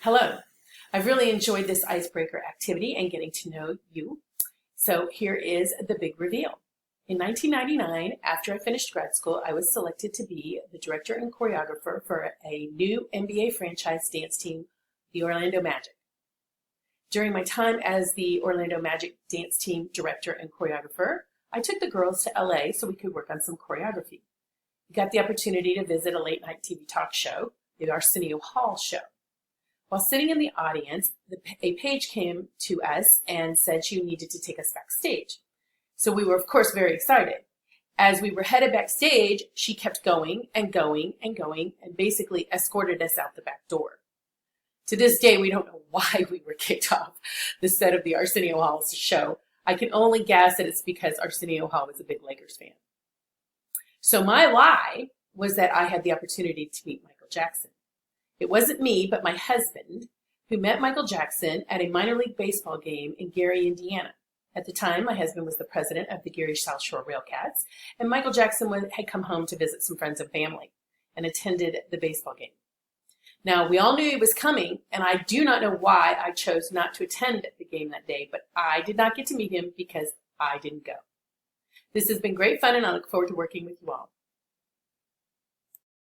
Hello. I've really enjoyed this icebreaker activity and getting to know you. So here is the big reveal. In 1999, after I finished grad school, I was selected to be the director and choreographer for a new NBA franchise dance team, the Orlando Magic. During my time as the Orlando Magic dance team director and choreographer, I took the girls to LA so we could work on some choreography. We got the opportunity to visit a late night TV talk show, the Arsenio Hall Show. While sitting in the audience, a page came to us and said she needed to take us backstage. So we were, of course, very excited. As we were headed backstage, she kept going and going and going and basically escorted us out the back door. To this day, we don't know why we were kicked off the set of the Arsenio Hall show. I can only guess that it's because Arsenio Hall was a big Lakers fan. So my lie was that I had the opportunity to meet Michael Jackson. It wasn't me, but my husband, who met Michael Jackson at a minor league baseball game in Gary, Indiana. At the time, my husband was the president of the Gary South Shore Railcats, and Michael Jackson had come home to visit some friends and family and attended the baseball game. Now, we all knew he was coming, and I do not know why I chose not to attend the game that day, but I did not get to meet him because I didn't go. This has been great fun, and I look forward to working with you all.